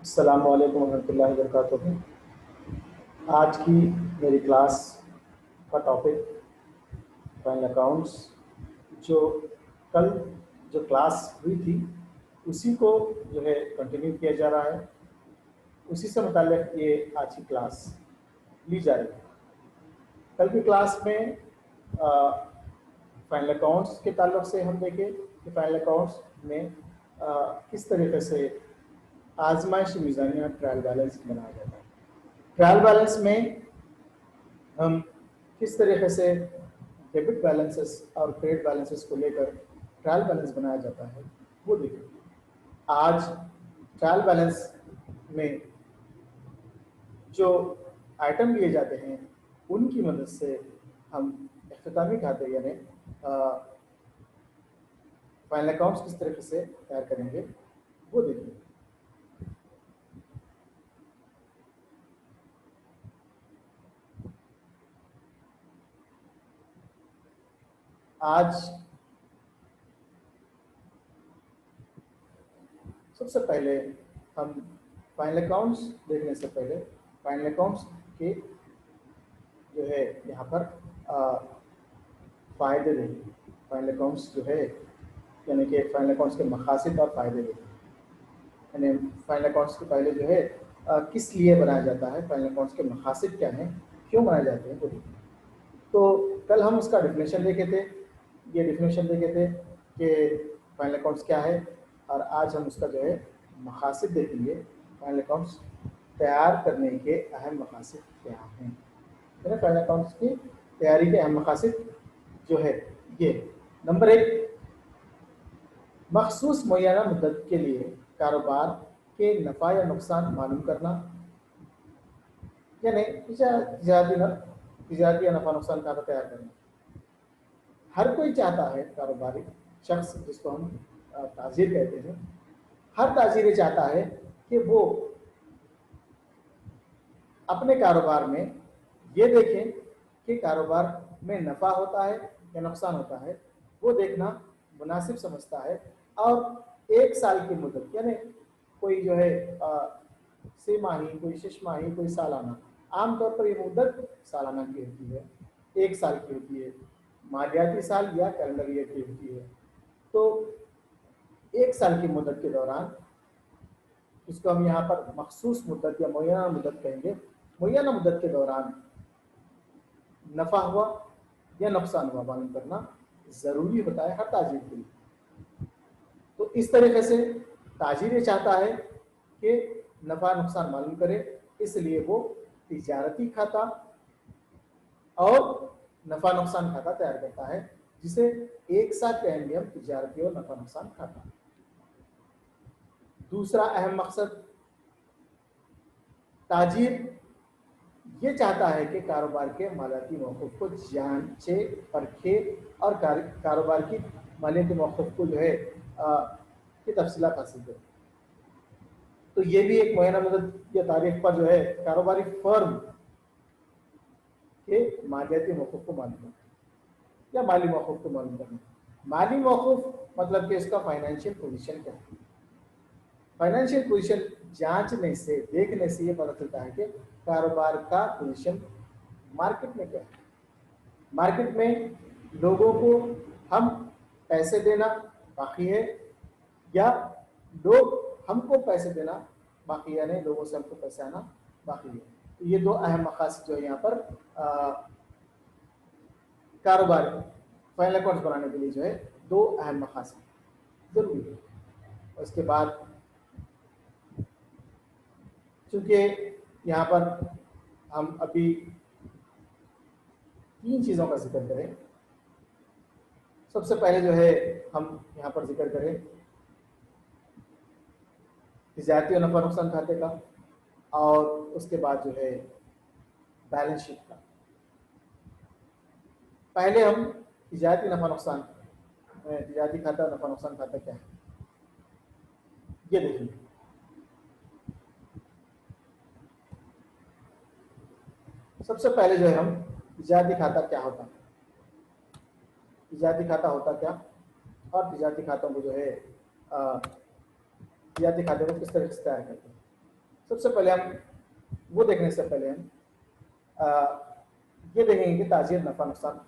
अस्सलामु अलैकुम वरहमतुल्लाहि वबरकातुहू। आज की मेरी क्लास का टॉपिक फाइनल अकाउंट्स। जो कल जो क्लास हुई थी उसी को जो है कंटिन्यू किया जा रहा है, उसी से मुताल्लिक़ ये आज की क्लास ली जा रही है। कल की क्लास में फाइनल अकाउंट्स के ताल्लुक़ से हम देखें कि फाइनल अकाउंट्स में किस तरीके से आजमाइशी मीज़ानिया ट्रायल बैलेंस बनाया जाता है। ट्रायल बैलेंस में हम किस तरीके से डेबिट बैलेंसेस और क्रेडिट बैलेंसेस को लेकर ट्रायल बैलेंस बनाया जाता है वो देखेंगे। आज ट्रायल बैलेंस में जो आइटम लिए जाते हैं उनकी मदद से हम इख्तितामी खाते यानी फाइनल अकाउंट्स किस तरीके से तैयार करेंगे वो देखेंगे। आज सबसे पहले हम फाइनल अकाउंट्स देखने से पहले फाइनल अकाउंट्स के जो है यहाँ पर फ़ायदे देखें। फाइनल अकाउंट्स जो है यानी कि फाइनल अकाउंट्स के मकासद और फ़ायदे देखें। यानी फाइनल अकाउंट्स के पहले जो है किस लिए बनाया जाता है, फाइनल अकाउंट्स के मकासद क्या हैं, क्यों बनाए जाते हैं वो देखें। तो कल हम उसका डिफिनेशन देखे थे, ये डिफिनेशन देखे थे कि फाइनल अकाउंट्स क्या है, और आज हम उसका जो है मकासद देखेंगे। फाइनल अकाउंट्स तैयार करने के अहम मकासद क्या हैं। फाइनल अकाउंट्स की तैयारी के अहम मकासद जो है ये नंबर 1, मखसूस मुय्यना मुद्दत के लिए कारोबार के नफ़ा या नुकसान मालूम करना, यानी तिजारती या नफ़ा नुकसान खाता तैयार करना। हर कोई चाहता है, कारोबारी शख्स जिसको हम ताजिर कहते हैं, हर ताजिर ये चाहता है कि वो अपने कारोबार में ये देखें कि कारोबार में नफ़ा होता है या नुकसान होता है, वो देखना मुनासिब समझता है। और 1 साल की मुद्दत यानी कोई जो है 6 माही, कोई 6 माही, कोई सालाना, आमतौर पर ये मुद्दत सालाना की होती है, 1 साल की होती है, मालियाती साल या कैलेंडर ईयर की होती है। तो 1 साल की मुद्दत के दौरान, इसको हम यहाँ पर मखसूस मुद्दत या मुय्यना मुद्दत कहेंगे, मुय्यना मुद्दत के दौरान नफ़ा हुआ या नुकसान हुआ मालूम करना ज़रूरी होता है हर ताजिर के लिए। तो इस तरीके से ताजिर ये चाहता है कि नफ़ा नुकसान मालूम करे, इसलिए वो तिजारती खाता और नफ़ा नुकसान खाता तैयार करता है, जिसे एक साथ कहेंगे हम तिजारती और नफ़ा नुकसान खाता। दूसरा अहम मकसद, ताजिर ये चाहता है कि कारोबार के मालियाती मौक़िफ़ को जांचे परखे और कारोबार की मालियाती मौक़िफ़ को जो है की तफसीलात हासिल करे। तो ये भी एक मुय्यना मुद्दत या तारीख पर जो है कारोबारी फर्म के मालियाती मौक़िफ़ को मालूम करना या माली मौक़िफ़ को मालूम करना। माली मौक़िफ़ मतलब कि इसका फाइनेंशियल पोजीशन क्या है। फाइनेंशियल पोजीशन जांचने से, देखने से ये पता चलता है कि कारोबार का पोजीशन मार्केट में क्या है। मार्केट में लोगों को हम पैसे देना बाकी है या लोग हमको पैसे देना बाकी है, यानी लोगों से हमको पैसे आना बाकी है। तो ये 2 अहम मकासद जो है यहाँ पर कारोबार फाइनल अकाउंट्स बनाने के लिए जो है 2 अहम मकासद जरूरी है। उसके बाद चूँकि यहाँ पर हम अभी 3 चीज़ों का जिक्र करें। सबसे पहले जो है हम यहाँ पर जिक्र करें तिजारती और नफ़ा नुकसान खाते का, और उसके बाद जो है बैलेंस शीट का। पहले हम तिजारती नफ़ा नुकसान, तिजारती खाता नफ़ा नुकसान खाता क्या है ये देखिए। सबसे पहले जो है हम तिजारती खाता क्या होता है, तिजारती खाता होता क्या, और तिजारती खातों को जो है तिजारती खाते को किस तरह से तैयार करते हैं। सबसे पहले हम वो देखने से पहले हम ये देखेंगे कि ताजीर नफा नुकसान।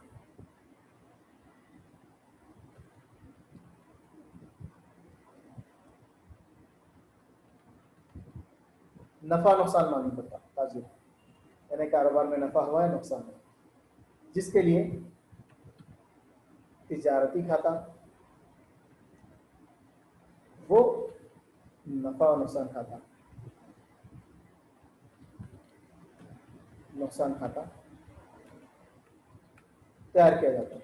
नफा नुकसान मालूम करता ताजीर, यानी कारोबार में नफा हुआ है नुकसान हुआ, जिसके लिए तिजारती खाता वो नफा और नुकसान खाता, नुकसान खाता तैयार किया जाता है।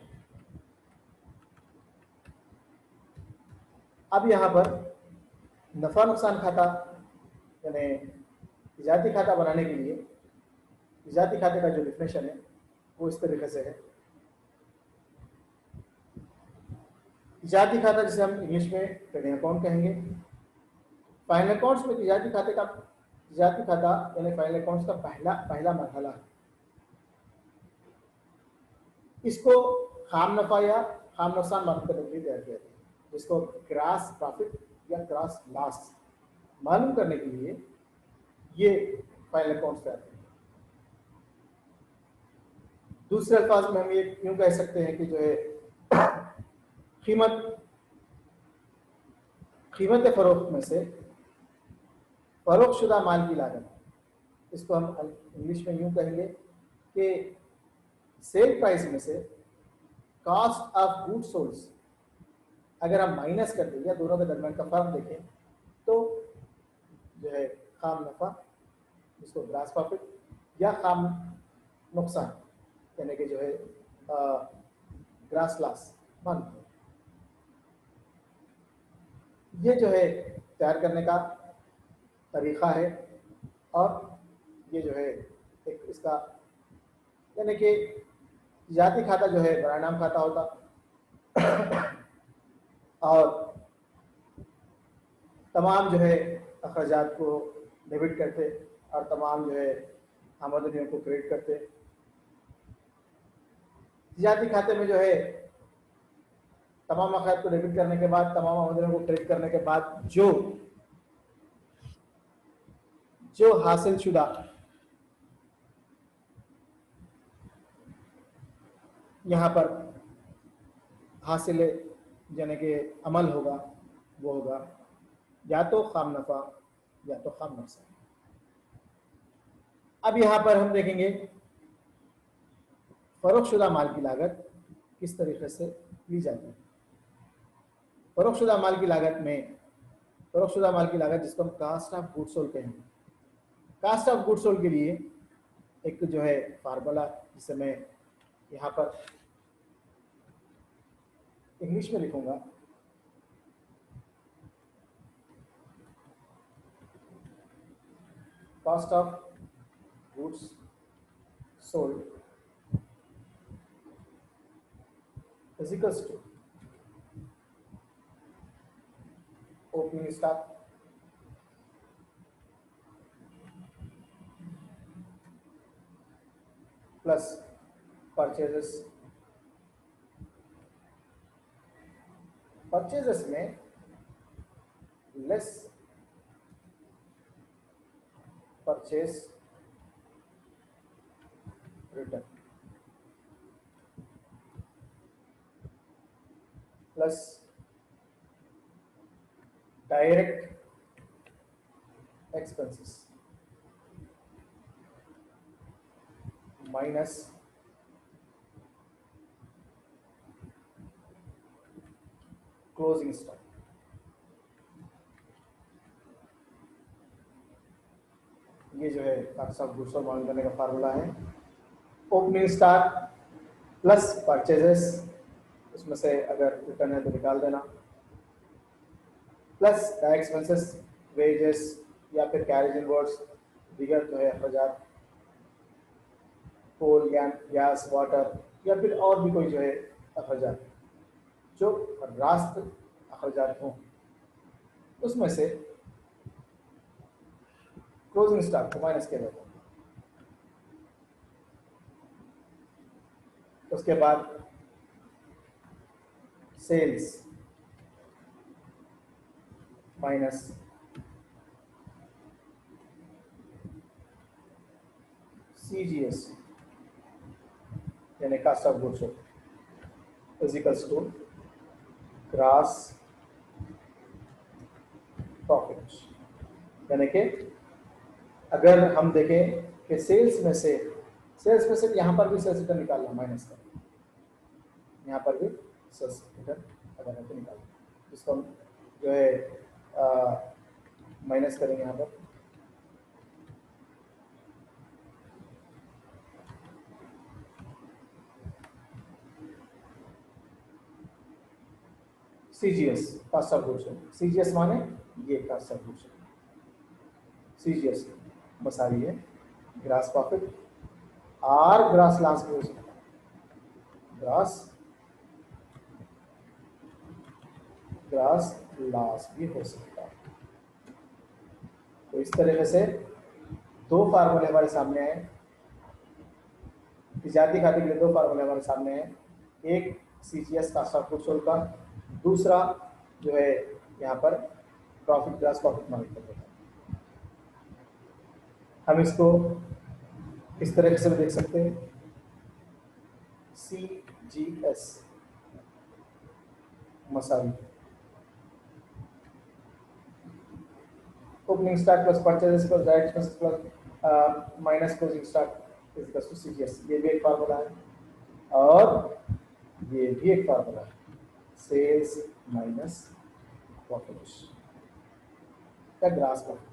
अब यहाँ पर नफा नुकसान खाता यानी तिजारती खाता बनाने के लिए तिजारती खाते का जो डिफिनेशन है वो इस तरीके से है। तिजारती खाता जिसे हम इंग्लिश में ट्रेडिंग अकाउंट कहेंगे। फाइनल अकाउंट्स में तिजारती खाता यानी फाइनल अकाउंट्स का पहला मरहला है। इसको खाम नफा या खाम नुकसान मालूम करने के लिए तैयार किया जाता है, जिसको क्रॉस प्रॉफिट या क्रॉस लॉस मालूम करने के लिए ये फाइनल अकाउंट्स तैयार करते हैं। दूसरे अल्फाज में हम ये यूं कह सकते हैं कि जो है कीमत फरोख्त में से फरोख्त शुदा माल की लागत, इसको हम इंग्लिश में यूं कहेंगे कि सेल प्राइस में से कॉस्ट ऑफ गुड सोल्स अगर हम माइनस कर दें या दोनों के दरमियान का फर्क देखें तो जो है खाम नफा, जिसको ग्रास प्रॉफिट, या खाम नुकसान यानी कि जो है ग्रास लॉस मान, ये जो है तैयार करने का तरीका है। और ये जो है एक इसका यानी कि तिजारती खाता जो है बराए नाम खाता होता और तमाम जो है अखराजात को डेबिट करते और तमाम जो है आमदनियों को क्रेडिट करते। तिजारती खाते में जो है तमाम अखराज को डेबिट करने के बाद, तमाम आमदनियों को क्रेडिट करने के बाद जो हासिल शुदा यहाँ पर हासिल यानी कि अमल होगा वो होगा या तो खाम नफा या तो खाम नुकसान। अब यहाँ पर हम देखेंगे फरोख्त शुदा माल की लागत किस तरीके से ली जाती है। फरोख्त शुदा माल की लागत जिसको हम कास्ट ऑफ गुड्स सोल्ड कहेंगे। कास्ट ऑफ गुड्स सोल्ड के लिए एक जो है फार्मूला जिसे मैं यहाँ पर इंग्लिश में लिखूंगा, cost of goods sold is equals to opening stock plus purchases में less purchase return plus direct expenses minus closing stock। ये जो है कास्ट ऑफ गुड्स मालूम करने का फार्मूला है। ओपनिंग स्टॉक प्लस परचेजेस, उसमें से अगर रिटर्न है तो निकाल देना, प्लस डायरेक्ट एक्सपेंसेस वेजेस या फिर कैरेज इनवर्ड्स दीगर जो है अखराजात, कोल गैस वाटर या फिर और भी कोई जो है अखराजात जो रास्त अखराजात हों, उसमें से क्लोजिंग स्टॉक को माइनस किया जाता है। उसके बाद सेल्स माइनस CGS यानी cost of goods is equals to gross profit. यानी कि अगर हम देखें कि सेल्स में से यहाँ पर भी सेल्स रिटर्न निकालना माइनस कर, यहाँ पर भी सेल्स रिटर्न अगर है तो निकालना, इसको हम जो है माइनस करेंगे यहाँ पर। CGS cost of goods, CGS माने ये कास्ट ऑफ गुड्स, CGS बस आ रही है ग्रास प्रॉफिट और ग्रास लॉस भी हो सकता है, ग्रास लॉस भी हो सकता है। तो इस तरीके से दो फार्मूले हमारे सामने आए, तिजारती खाते के लिए दो फार्मूले हमारे सामने हैं, एक CGS cost of goods sold का, दूसरा जो है यहाँ पर प्रॉफिट ग्रास प्रॉफिट मार्जिन का। हम इसको इस तरह से भी देख सकते हैं, CGS मसाली opening stock plus purchases plus direct expenses plus minus closing stock is equal to CGS। ये भी एक फार्मूला है और ये भी एक फार्मूला है, सेल्स माइनस प्रॉफिट या ग्रास प्रॉफिट।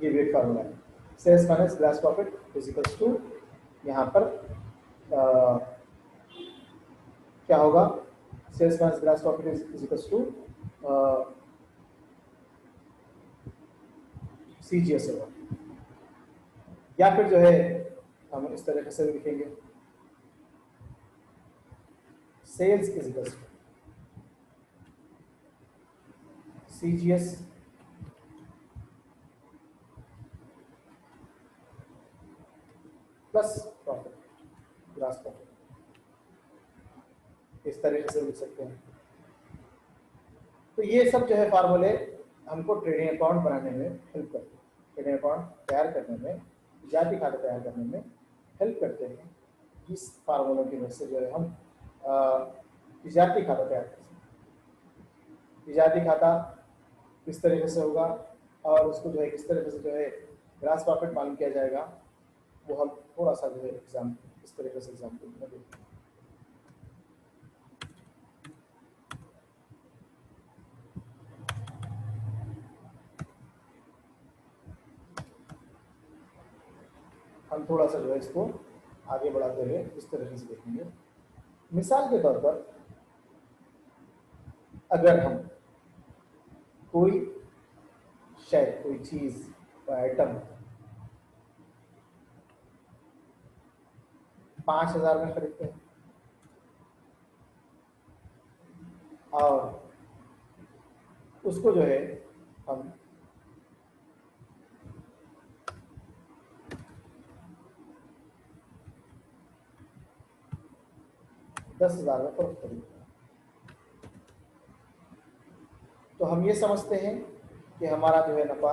ये भी एक फार्मूला है, sales minus gross profit is equal to यहाँ पर क्या होगा, sales minus gross profit is equal to CGS होगा, या फिर जो है हम इस तरीके से लिखेंगे, sales is equal to CGS plus profit gross profit, इस तरीके से लिख सकते हैं। तो ये सब जो है फार्मूले हमको ट्रेडिंग अकाउंट बनाने में हेल्प करते हैं, ट्रेडिंग अकाउंट तैयार करने में, जाती खाता तैयार करने में हेल्प करते हैं। इस फार्मूलों की वजह से जो है हम तिजारती खाता तैयार कर सकते हैं। तिजारती खाता किस तरीके से होगा और उसको जो है किस तरीके से जो है ग्रास प्रॉफिट मालूम किया जाएगा, वो हम थोड़ा सा जो है एग्जाम इस तरीके से एग्जाम्पल में देखेंगे। हम थोड़ा सा जो है इसको आगे बढ़ाते हुए इस तरीके से देखेंगे। मिसाल के तौर पर अगर हम कोई शय, कोई चीज, कोई आइटम 5,000 में खरीदते हैं और उसको जो है हम 10,000 में फरोख्त खरीदते हैं, तो हम ये समझते हैं कि हमारा जो है नफा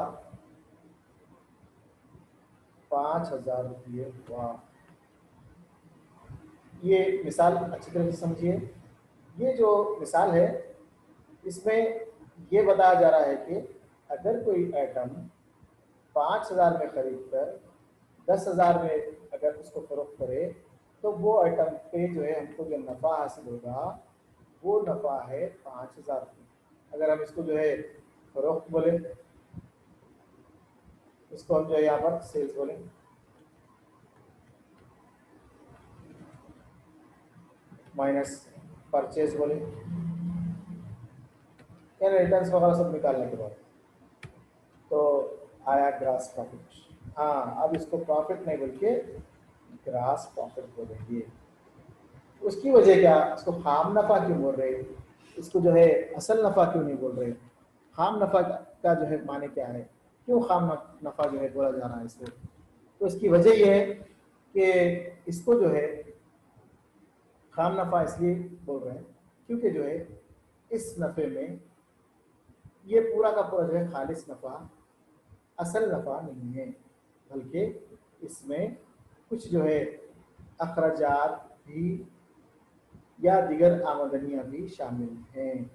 5,000 रुपये हुआ। ये मिसाल अच्छी तरह से समझिए, ये जो मिसाल है इसमें ये बताया जा रहा है कि अगर कोई आइटम 5,000 में खरीद कर 10,000 में अगर उसको फरोख्त करे तो वो आइटम पे जो है हमको जो नफ़ा हासिल होगा वो नफ़ा है 5,000 रुपये। अगर हम इसको जो है फरोख्त बोले, इसको हम जो है यहाँ पर सेल्स बोले, माइनस परचेज बोले, यानी रिटर्न्स वगैरह सब निकालने के बाद तो आया ग्रास प्रॉफिट। हाँ, अब इसको प्रॉफिट नहीं बोल के ग्रास प्रॉफिट बोलेंगे। उसकी वजह क्या, इसको खाम नफा क्यों बोल रहे, इसको जो है असल नफा क्यों नहीं बोल रहे, खाम नफा का जो है माने क्या है, क्यों खाम नफा जो है बोला जा रहा है इसको। तो इसकी वजह यह है कि इसको जो है खाम नफा इसलिए बोल रहे हैं क्योंकि जो है इस नफे में ये पूरा का पूरा जो है खालिस नफ़ा, असल नफ़ा नहीं है, बल्कि इसमें कुछ जो है अखराजात भी या दिगर आमदनियाँ भी शामिल हैं।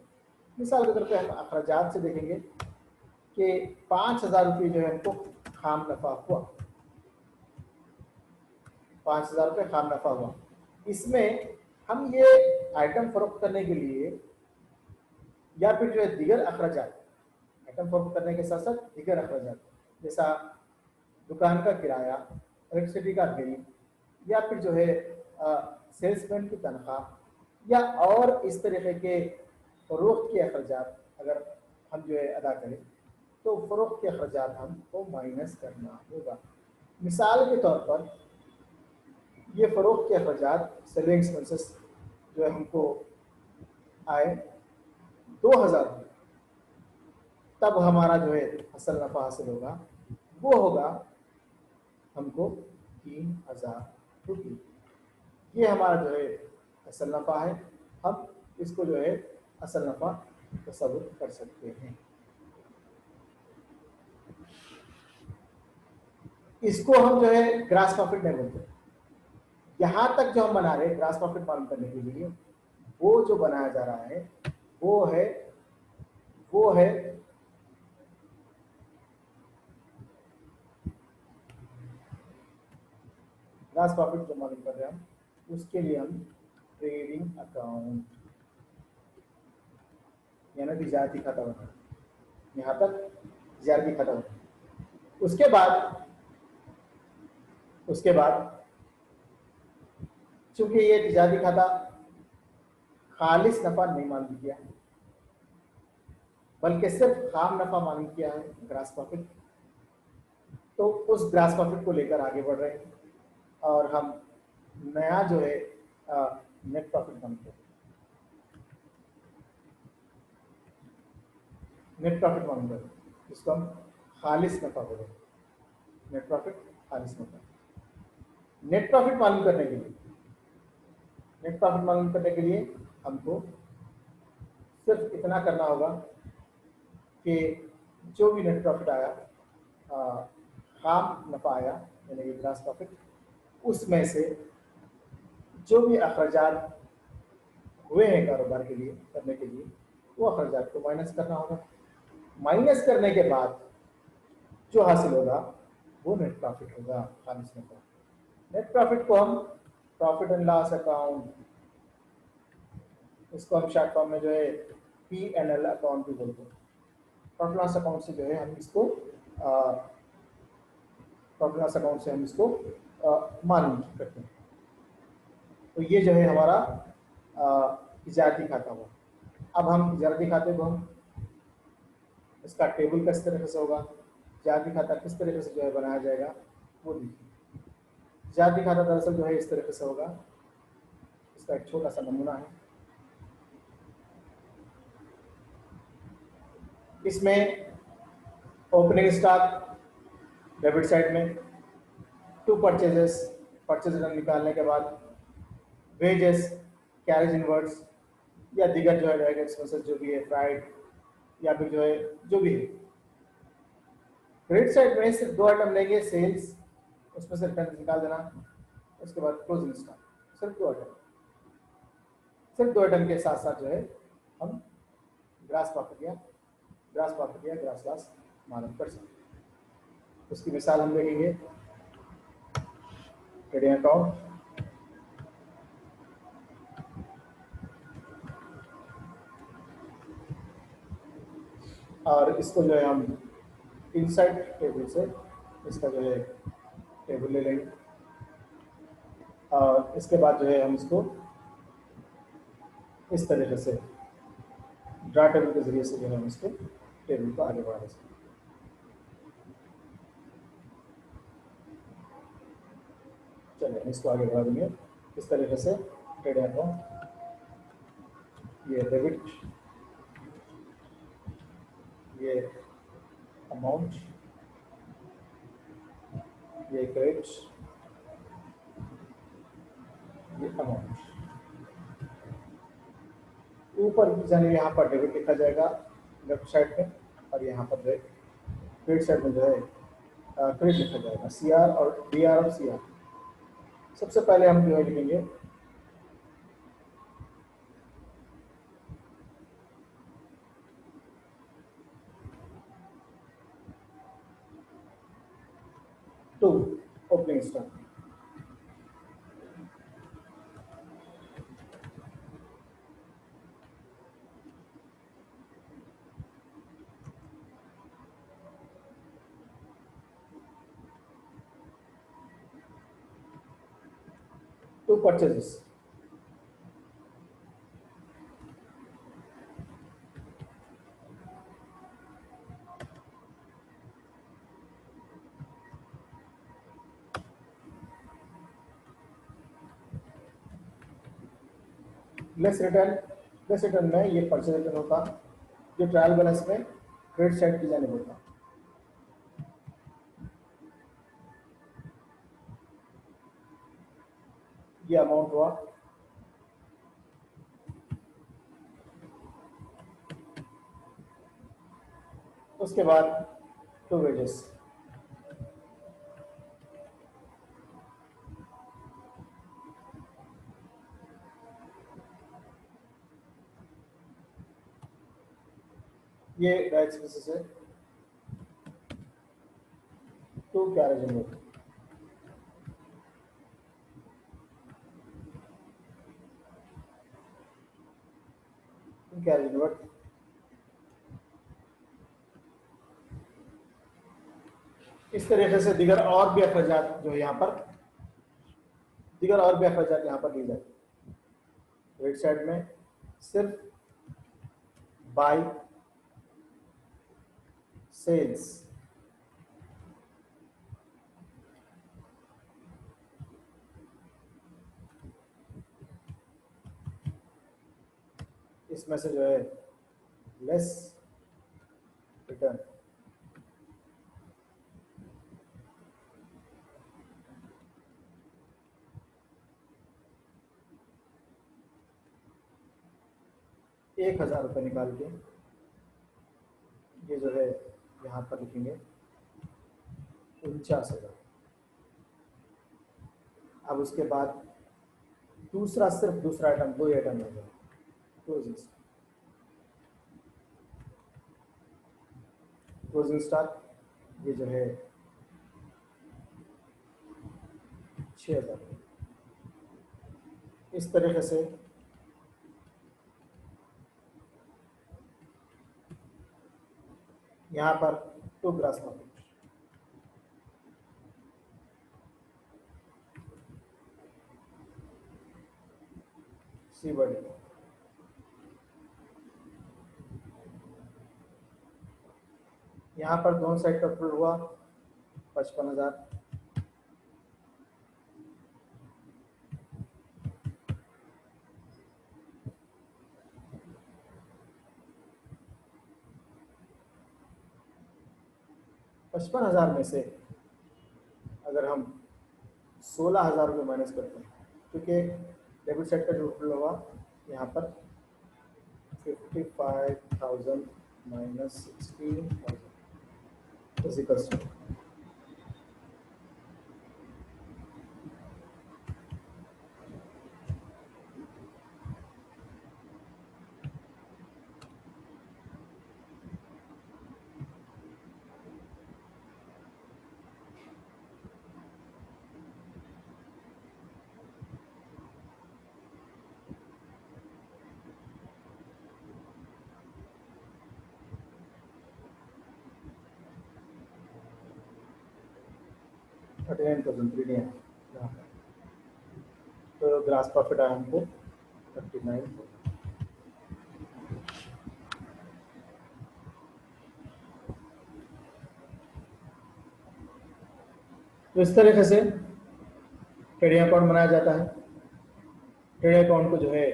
मिसाल के तौर पे हम अखराजात से देखेंगे कि 5,000 रुपये जो है हमको खाम नफ़ा हुआ, 5,000 रुपये खाम नफ़ा हुआ। इसमें हम ये आइटम फरोख्त करने के लिए या फिर जो है दिगर अखराजात, आइटम फरोख्त करने के साथ साथ दिगर अखराजात जैसा दुकान का किराया, इलेक्ट्रिसिटी का बिल, या फिर जो है सेल्समैन की तनख्वाह या और इस तरीके के फरोख्त के अखराजात अगर हम जो है अदा करें तो फरोख्त के अखराजात हमको माइनस करना होगा। मिसाल के तौर पर ये फरोख्त के अखराजात सेलिंग एक्सपेंसेस जो है हमको आए 2,000 रुपये, तब हमारा जो है असल नफ़ा हासिल होगा वो होगा हमको 3,000 रुपये। ये हमारा जो है असल नफ़ा है, हम इसको जो है असल नफ़ा तस्वुर कर सकते हैं। इसको हम जो है ग्रास प्रॉफिट नहीं बोलते। यहाँ तक जो हम बना रहे हैं ग्रास प्रॉफिट मालूम करने के लिए, वो जो बनाया जा रहा है वो है ग्रास प्रॉफिट जो मालूम कर रहे हैं हम, उसके लिए हम ट्रेडिंग अकाउंट यानी तिजारती खाता बना, यहाँ तक तिजारती खाता बना। उसके बाद चूंकि ये तिजारती खाता खालिस नफ़ा नहीं मालूम किया बल्कि सिर्फ खाम नफ़ा मालूम किया है, ग्रास प्रॉफिट, तो उस ग्रास प्रॉफिट को लेकर आगे बढ़ रहे हैं और हम नया जो है नेट प्रॉफिट मालूम कर रहे हैं। नेट प्रॉफिट मालूम कर रहे हैं, जिसको हम खालिस नफ़ा बोल रहे हैं। नेट प्रॉफिट, खालिस नफ़ा। नेट प्रॉफिट मालूम करने के लिए हमको सिर्फ इतना करना होगा कि जो भी नेट प्रॉफिट आया, खाम नफ़ा आया यानी कि ग्रास प्रॉफिट, उसमें से जो भी अखराजात हुए हैं कारोबार के लिए करने के लिए, वो अखराजात को माइनस करना होगा। माइनस करने के बाद जो हासिल होगा वो नेट प्रॉफिट होगा, खालिस नफ़ा। नेट प्रॉफिट को हम प्रॉफिट एंड लॉस अकाउंट, इसको हम शॉर्ट फॉर्म में जो है P&L अकाउंट भी बोलते हैं। प्रॉफिट लॉस अकाउंट से जो है हम इसको मालूम करते हैं। तो ये जो है हमारा तिजारती खाता हुआ। अब हम तिजारती खाते को हम इसका टेबल किस तरह से होगा, तिजारती खाता किस तरीके से जो है बनाया जाएगा वो देखिए। तिजारती खाता दरअसल जो है इस तरीके से होगा, इसका एक छोटा सा नमूना है। इसमें ओपनिंग स्टॉक डेबिट साइड में, टू परचेजेस निकालने के बाद वेजेस, कैरेज इनवर्ड्स या दिगर जो है डायरेक्ट एक्सपेंसेस जो भी है, फ्राइट या फिर जो है जो भी है। क्रेडिट साइड में सिर्फ 2 आइटम लेंगे, सेल्स, उसमें से रिटर्न निकाल देना, उसके बाद क्लोजिंग स्टॉक, सिर्फ 2 आइटम के साथ साथ जो है हम ग्रास प्रॉफिट या ग्रास लॉस मालूम कर सकते हैं। उसकी मिसाल हम देखेंगे ट्रेडिंग अकाउंट, और इसको जो है हम इनसाइड टेबल से इसका जो है टेबल ले लेंगे और इसके बाद जो है हम इसको इस तरीके से ड्रा टेबल के जरिए से जो है हम इसको टेबल को आगे बढ़ा सकते हैं। चलिए हम इसको आगे बढ़ा देंगे इस तरीके से। ट्रेडिंग अकाउंट, ये डेबिट, ये अमाउंट, ये क्रेडिट, ये अमाउंट। ऊपर की जाने यहाँ पर डेबिट लिखा जाएगा, लेफ्ट साइड पे, और यहाँ पर जो है क्रेडिट साइड में जो है क्रेडिट लिखा जाएगा, सी आर और डी आर और सी आर। सबसे पहले हम जो है लिखेंगे to opening stock, to purchases, less return में ये परचेज रिटर्न होता, जो ट्रायल बैलेंस में क्रेडिट साइड की जाने होता। ये अमाउंट हुआ। उसके बाद टू वेजेस, ये डायरेक्ट एक्सपेंसेस है, to carriage inward, carriage inward. इस तरीके से दिगर और भी अखराजात जो है यहाँ पर, दिगर और भी अखराजात यहाँ पर दी जाती है। क्रेडिट साइड में सिर्फ बाय, सेल्स, इसमें से जो है लेस रिटर्न, ₹1000 निकाल के ये जो है यहाँ पर लिखेंगे 49,000। अब उसके बाद दूसरा, सिर्फ दूसरा आइटम, दो आइटम हो गया, क्लोजिंग स्टॉक, ये जो है 6,000। इस तरीके से यहाँ पर टू ग्रास प्रॉफिट, सी बड़ी, यहाँ पर दोनों साइड का टोटल हुआ 55,000। ₹55,000 में से अगर हम 16,000 रुपये माइनस करते हैं, क्योंकि डेबिट साइड का जो टोटल हुआ यहाँ पर 55,000 माइनस 16,000 इज इक्वल्स टू 39,300 यहाँ पर। तो ग्रास प्रॉफिट आया हमको 39,000। तो इस तरीके से ट्रेडिंग अकाउंट बनाया जाता है। ट्रेडिंग अकाउंट को जो है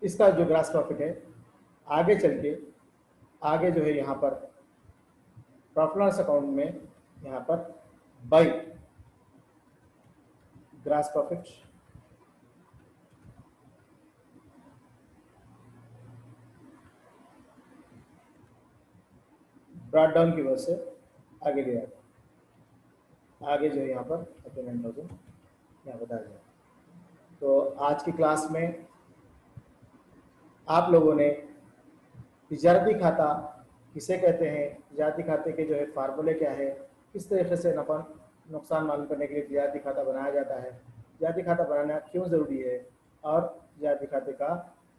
इसका जो ग्रास प्रॉफिट है, आगे चल के आगे जो है यहाँ पर प्रॉफिट लॉस अकाउंट में यहाँ पर by grass profit, brought down की वजह से आगे लिया जाता है। आगे जो है यहाँ पर अपेमेंट हो यहाँ बताया जाए। तो आज की क्लास में आप लोगों ने तिजारती खाता किसे कहते हैं, तिजारती खाते के जो है फार्मूले क्या है, किस तरीके से नफा नुकसान मालूम करने के लिए तिजारती खाता बनाया जाता है, तिजारती खाता बनाना क्यों ज़रूरी है, और तिजारती खाते का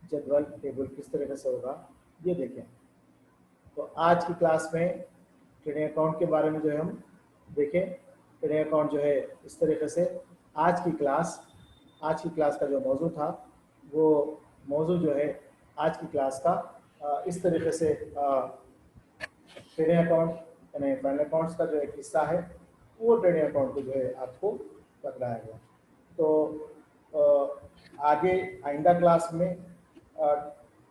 जदवल टेबल किस तरीके से होगा, ये देखें। तो आज की क्लास में ट्रेडिंग अकाउंट के बारे में जो है हम देखें। ट्रेडिंग अकाउंट जो है इस तरीके से आज की क्लास का जो मौजू था वो मौजू जो है आज की क्लास का इस तरीके से ट्रेडिंग अकाउंट यानी फाइनल अकाउंट्स का जो एक हिस्सा है वो ट्रेडिंग अकाउंट को जो है आपको बताया गया। तो आगे आइंदा क्लास में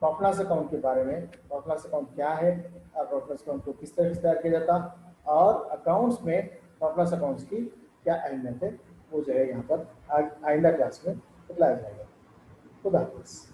प्रॉफिट लॉस अकाउंट के बारे में, प्रॉफिट लॉस अकाउंट क्या है, प्रॉफिट लॉस अकाउंट को किस तरह से तैयार किया जाता, और अकाउंट्स में प्रॉफिट लॉस अकाउंट्स की क्या अहमियत है, वो जो है यहाँ पर आइंदा क्लास में बताया जाएगा। खुदा हाफिज़।